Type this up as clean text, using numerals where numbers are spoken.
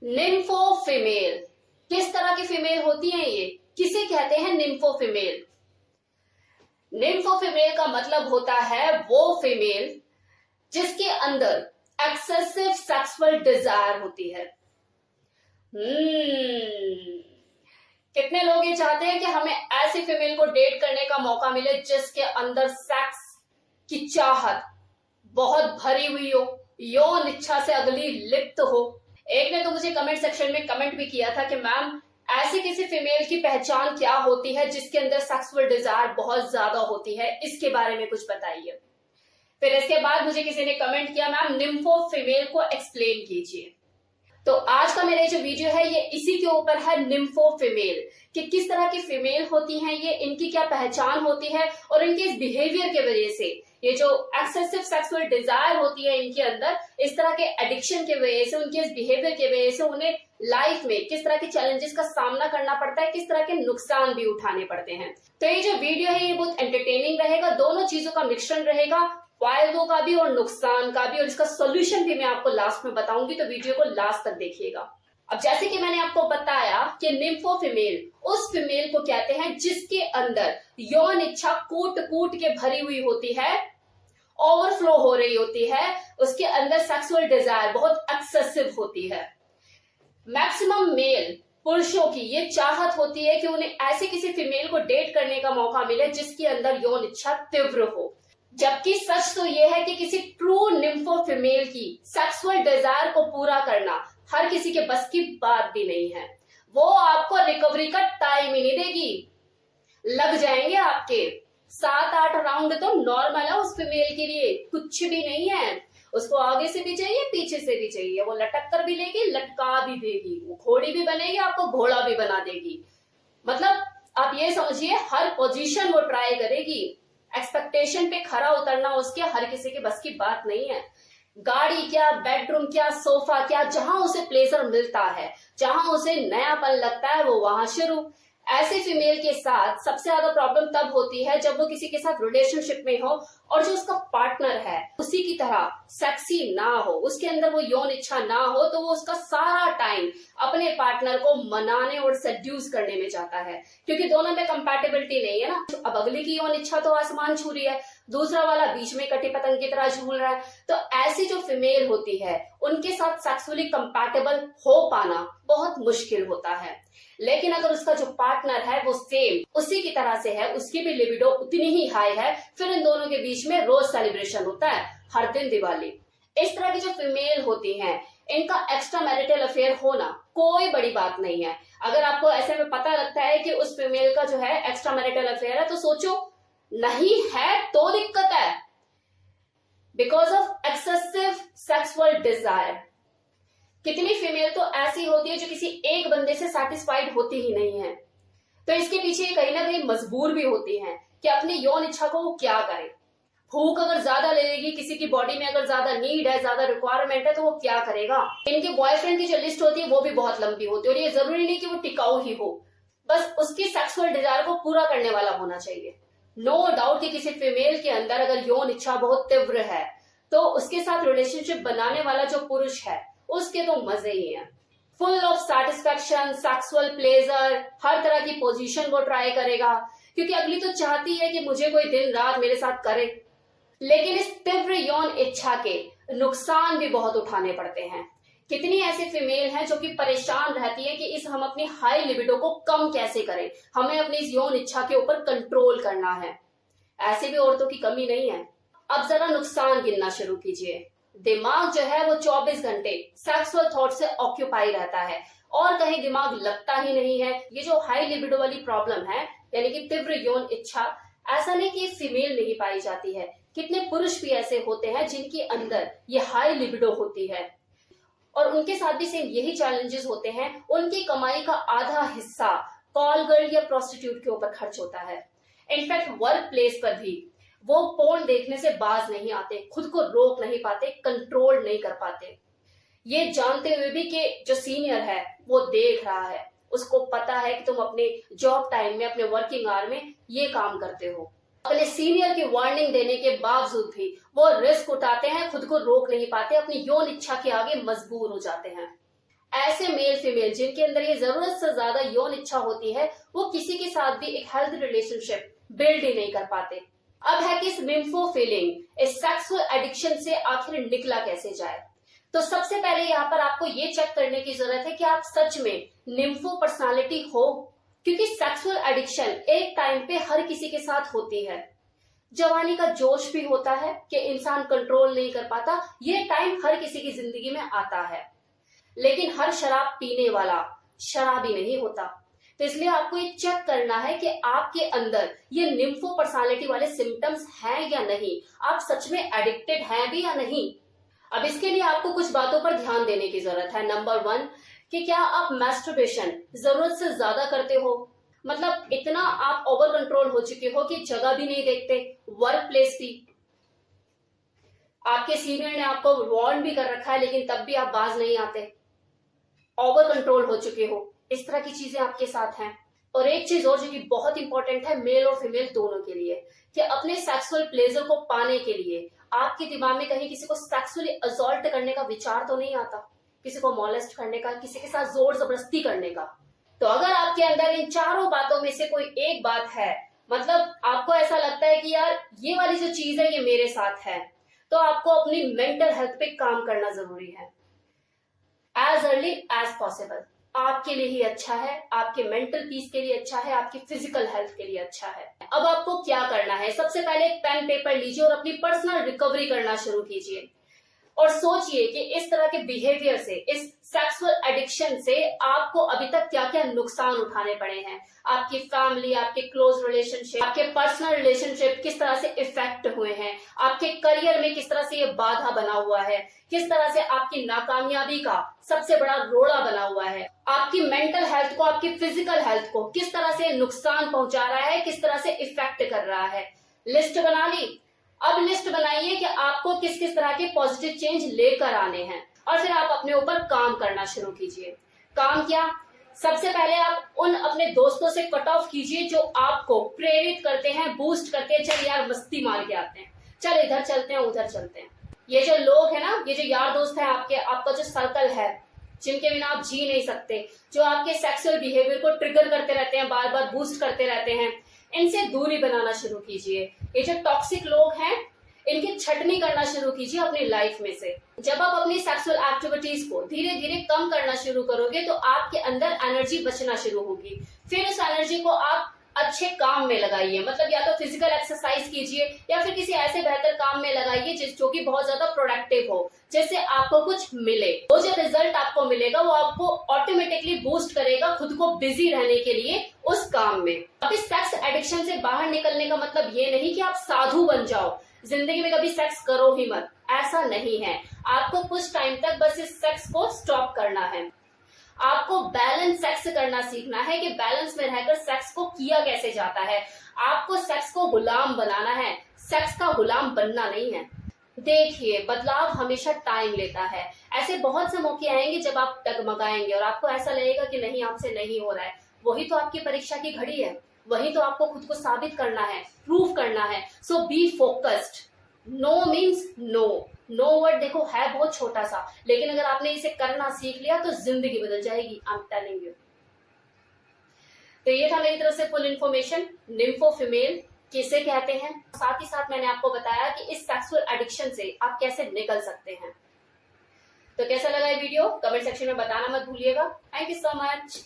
निम्फो female. किस तरह की फीमेल होती है ये? किसे कहते हैं निम्फो फीमेल? निम्फो फीमेल का मतलब होता है वो फीमेल जिसके अंदर एक्सेसिव सेक्सुअल डिजायर होती है। कितने लोग ये चाहते हैं कि हमें ऐसी फीमेल को डेट करने का मौका मिले जिसके अंदर सेक्स की चाहत बहुत भरी हुई हो, यौन इच्छा से अगली लिप्त हो। एक ने तो मुझे कमेंट सेक्शन में कमेंट भी किया था कि मैम ऐसी किसी फीमेल की पहचान क्या होती है जिसके अंदर सेक्सुअल डिजायर बहुत ज्यादा होती है, इसके बारे में कुछ बताइए। फिर इसके बाद मुझे किसी ने कमेंट किया मैम निम्फो फीमेल को एक्सप्लेन कीजिए। तो आज का मेरा जो वीडियो है ये इसी के ऊपर है, निम्फो फीमेल, कि किस तरह की फीमेल होती हैं ये, इनकी क्या पहचान होती है और इनके इस बिहेवियर के वजह से ये जो एक्सेसिव सेक्सुअल डिजायर होती है इनके अंदर, इस तरह के एडिक्शन के वजह से, उनके इस बिहेवियर के वजह से उन्हें लाइफ में किस तरह के चैलेंजेस का सामना करना पड़ता है, किस तरह के नुकसान भी उठाने पड़ते हैं। तो ये जो वीडियो है ये बहुत एंटरटेनिंग रहेगा, दोनों चीजों का मिश्रण रहेगा, फायदों का भी और नुकसान का भी, और इसका सोल्यूशन भी मैं आपको लास्ट में बताऊंगी, तो वीडियो को लास्ट तक देखिएगा। अब जैसे कि मैंने आपको बताया कि निम्फो फीमेल उस फीमेल को कहते हैं जिसके अंदर यौन इच्छा कूट कूट के भरी हुई होती है, ओवरफ्लो हो रही होती है, उसके अंदर सेक्सुअल डिजायर बहुत एक्सेसिव होती है। मैक्सिमम मेल पुरुषों की ये चाहत होती है कि उन्हें ऐसी किसी फीमेल को डेट करने का मौका मिले जिसके अंदर यौन इच्छा तीव्र हो। जबकि सच तो यह है कि किसी ट्रू निम्फो फीमेल की सेक्सुअल डिजायर को पूरा करना हर किसी के बस की बात भी नहीं है। वो आपको रिकवरी का टाइम ही नहीं देगी, लग जाएंगे आपके 7-8 राउंड तो नॉर्मल है उस फीमेल के लिए, कुछ भी नहीं है। उसको आगे से भी चाहिए, पीछे से भी चाहिए, वो लटक कर भी लेगी, लटका भी देगी, वो घोड़ी भी बनेगी, आपको घोड़ा भी बना देगी। मतलब आप ये समझिए हर पोजीशन वो ट्राई करेगी। एक्सपेक्टेशन पे खरा उतरना उसके हर किसी के बस की बात नहीं है। गाड़ी क्या, बेडरूम क्या, सोफा क्या, जहां उसे प्लेजर मिलता है, जहां उसे नयापन लगता है, वो वहां शुरू। ऐसे फीमेल के साथ सबसे ज्यादा प्रॉब्लम तब होती है जब वो किसी के साथ रिलेशनशिप में हो और जो उसका पार्टनर है उसी की तरह सेक्सी ना हो, उसके अंदर वो यौन इच्छा ना हो, तो वो उसका सारा टाइम अपने पार्टनर को मनाने और सेड्यूस करने में जाता है, क्योंकि दोनों में कंपैटिबिलिटी नहीं है ना। अब अगले की यौन इच्छा तो आसमान छू रही है, दूसरा वाला बीच में कटी पतंग की तरह झूल रहा है। तो ऐसी जो फीमेल होती है उनके साथ सेक्सुअली कंपैटिबल हो पाना बहुत मुश्किल होता है। लेकिन अगर उसका जो पार्टनर है वो सेम उसी की तरह से है, उसकी भी लिबिडो उतनी ही हाई है, फिर इन दोनों के बीच में रोज सेलिब्रेशन होता है, हर दिन दिवाली। इस तरह की जो फीमेल होती हैं इनका एक्स्ट्रा मैरिटल अफेयर होना कोई बड़ी बात नहीं है। अगर आपको ऐसे में पता लगता है कि उस फीमेल का जो है एक्स्ट्रा मैरिटल अफेयर है, तो सोचो नहीं है तो दिक्कत है, because of excessive sexual desire. कितनी फीमेल तो ऐसी होती है जो किसी एक बंदे से सेटिस्फाइड होती ही नहीं है, तो इसके पीछे कहीं ना कहीं मजबूर भी होती हैं कि अपनी यौन इच्छा को वो क्या करे। भूख अगर ज्यादा लगेगी, किसी की बॉडी में अगर ज्यादा नीड है, ज्यादा रिक्वायरमेंट है, तो वो क्या करेगा। इनके बॉयफ्रेंड की जो लिस्ट होती है वो भी बहुत लंबी होती है, और ये जरूरी नहीं कि वो टिकाऊ ही हो, बस उसकी सेक्सुअल डिजायर को पूरा करने वाला होना चाहिए। नो डाउट कि किसी फीमेल के अंदर अगर यौन इच्छा बहुत तीव्र है तो उसके साथ रिलेशनशिप बनाने वाला जो पुरुष है उसके तो मजे ही हैं। Full of satisfaction, sexual pleasure, हर तरह की पोजीशन वो ट्राई करेगा, क्योंकि अगली तो चाहती है कि मुझे कोई दिन रात मेरे साथ करे। लेकिन इस तीव्र यौन इच्छा के नुकसान भी बहुत उठाने पड़ते हैं। कितनी ऐसी फीमेल हैं जो कि परेशान रहती है कि हम अपनी हाई लिबिडो को कम कैसे करें, हमें अपनी इस यौन इच्छा के ऊपर कंट्रोल करना है। ऐसी भी औरतों की कमी नहीं है। अब जरा नुकसान गिनना शुरू कीजिए। दिमाग जो है वो 24 घंटे सेक्सुअल थॉट से ऑक्यूपाई रहता है और कहीं दिमाग लगता ही नहीं है। ये जो हाई लिबिडो वाली प्रॉब्लम है, यानी कि तीव्र यौन इच्छा, ऐसा नहीं कि फीमेल नहीं पाई जाती है, कितने पुरुष भी ऐसे होते हैं जिनके अंदर ये हाई लिबिडो होती है और उनके साथ भी सेम यही चैलेंजेस होते हैं। उनकी कमाई का आधा हिस्सा कॉल गर्ल या प्रोस्टिट्यूट के ऊपर खर्च होता है। इनफैक्ट वर्क प्लेस पर भी वो पोर्न देखने से बाज नहीं आते, खुद को रोक नहीं पाते, कंट्रोल नहीं कर पाते, ये जानते हुए भी कि जो सीनियर है वो देख रहा है, उसको पता है कि तुम अपने जॉब टाइम में, अपने वर्किंग आवर में ये काम करते हो। अपने सीनियर की वार्निंग देने के बावजूद भी वो रिस्क उठाते हैं, खुद को रोक नहीं पाते, अपनी यौन इच्छा के आगे मजबूर हो जाते हैं। ऐसे मेल फीमेल जिनके अंदर ये जरूरत से ज्यादा यौन इच्छा होती है, वो किसी के साथ भी एक हेल्थ रिलेशनशिप बिल्ड ही नहीं कर पाते। अब है कि इस निम्फो फीलिंग, इस सेक्सुअल एडिक्शन से आखिर निकला कैसे जाए। तो सबसे पहले यहाँ पर आपको ये चेक करने की जरूरत है कि आप सच में निम्फो पर्सनालिटी हो, क्योंकि सेक्सुअल एडिक्शन एक टाइम पे हर किसी के साथ होती है। जवानी का जोश भी होता है कि इंसान कंट्रोल नहीं कर पाता, ये टाइम हर किसी की जिंदगी में आता है, लेकिन हर शराब पीने वाला शराबी नहीं होता। तो इसलिए आपको ये चेक करना है कि आपके अंदर ये निम्फो पर्सनालिटी वाले सिम्टम्स हैं या नहीं, आप सच में एडिक्टेड हैं भी या नहीं। अब इसके लिए आपको कुछ बातों पर ध्यान देने की जरूरत है। नंबर 1 कि क्या आप मैस्टरबेशन जरूरत से ज्यादा करते हो, मतलब इतना आप ओवर कंट्रोल हो चुके हो कि जगह भी नहीं देखते, वर्क प्लेस भी, आपके सीनियर ने आपको वार्न भी कर रखा है लेकिन तब भी आप बाज नहीं आते, ओवर कंट्रोल हो चुके हो, इस तरह की चीजें आपके साथ हैं। और एक चीज और जो कि बहुत इंपॉर्टेंट है मेल और फीमेल दोनों के लिए, कि अपने सेक्सुअल प्लेजर को पाने के लिए आपके दिमाग में कहीं किसी को सेक्सुअली असॉल्ट करने का विचार तो नहीं आता, किसी को मॉलेस्ट करने का, किसी के साथ जोर जबरदस्ती करने का। तो अगर आपके अंदर इन चारों बातों में से कोई एक बात है, मतलब आपको ऐसा लगता है कि यार ये वाली जो चीज है ये मेरे साथ है, तो आपको अपनी मेंटल हेल्थ पे काम करना जरूरी है एज अर्ली एज पॉसिबल। आपके लिए ही अच्छा है, आपके मेंटल पीस के लिए अच्छा है, आपकी फिजिकल हेल्थ के लिए अच्छा है। अब आपको क्या करना है, सबसे पहले एक पेन पेपर लीजिए और अपनी पर्सनल रिकवरी करना शुरू कीजिए और सोचिए कि इस तरह के बिहेवियर से, इस सेक्सुअल एडिक्शन से आपको अभी तक क्या क्या नुकसान उठाने पड़े हैं। आपकी फैमिली, आपके क्लोज रिलेशनशिप, आपके पर्सनल रिलेशनशिप किस तरह से इफेक्ट हुए हैं, आपके करियर में किस तरह से ये बाधा बना हुआ है, किस तरह से आपकी नाकामयाबी का सबसे बड़ा रोड़ा बना हुआ है, आपकी मेंटल हेल्थ को, आपकी फिजिकल हेल्थ को किस तरह से नुकसान पहुंचा रहा है, किस तरह से इफेक्ट कर रहा है। लिस्ट बना ली। अब लिस्ट बनाइए कि आपको किस किस तरह के पॉजिटिव चेंज लेकर आने हैं और फिर आप अपने ऊपर काम करना शुरू कीजिए। काम क्या, सबसे पहले आप उन अपने दोस्तों से कट ऑफ कीजिए जो आपको प्रेरित करते हैं, बूस्ट करते हैं, चल यार मस्ती मार के आते हैं, चल इधर चलते हैं, उधर चलते हैं। ये जो लोग हैं ना, ये जो यार दोस्त हैं आपके, आपका जो सर्कल है, जिनके बिना आप जी नहीं सकते, जो आपके सेक्सुअल बिहेवियर को ट्रिगर करते रहते हैं, बार बार बूस्ट करते रहते हैं, इनसे दूरी बनाना शुरू कीजिए। ये जो टॉक्सिक लोग हैं इनकी छटनी करना शुरू कीजिए अपनी लाइफ में से। जब आप अपनी सेक्सुअल एक्टिविटीज को धीरे धीरे कम करना शुरू करोगे तो आपके अंदर एनर्जी बचना शुरू होगी। फिर उस एनर्जी को आप अच्छे काम में लगाइए, मतलब या तो फिजिकल एक्सरसाइज कीजिए या फिर किसी ऐसे बेहतर काम में लगाइए जो कि बहुत ज्यादा प्रोडक्टिव हो, जिससे आपको कुछ मिले। वो जो रिजल्ट आपको मिलेगा वो आपको ऑटोमेटिकली बूस्ट करेगा खुद को बिजी रहने के लिए उस काम में। अब इस सेक्स एडिक्शन से बाहर निकलने का मतलब ये नहीं कि आप साधु बन जाओ, जिंदगी में कभी सेक्स करो ही मत, ऐसा नहीं है। आपको कुछ टाइम तक बस इस सेक्स को स्टॉप करना है। आपको बैलेंस सेक्स करना सीखना है कि बैलेंस में रहकर सेक्स को किया कैसे जाता है। आपको सेक्स को गुलाम बनाना है, सेक्स का गुलाम बनना नहीं है। देखिए, बदलाव हमेशा टाइम लेता है। ऐसे बहुत से मौके आएंगे जब आप डगमगाएंगे और आपको ऐसा लगेगा कि नहीं, आपसे नहीं हो रहा है। वही तो आपकी परीक्षा की घड़ी है, वही तो आपको खुद को साबित करना है, प्रूव करना है। So be focused. No means no. No word देखो है बहुत छोटा सा, लेकिन अगर आपने इसे करना सीख लिया तो जिंदगी बदल जाएगी, आई एम टेलिंग यू। तो ये था मेरी तरफ से फुल इन्फॉर्मेशन निम्फो फीमेल किसे कहते हैं। साथ ही साथ मैंने आपको बताया कि इस सेक्सुअल एडिक्शन से आप कैसे निकल सकते हैं। तो कैसा लगा ये वीडियो कमेंट सेक्शन में बताना मत भूलिएगा। Thank you so much.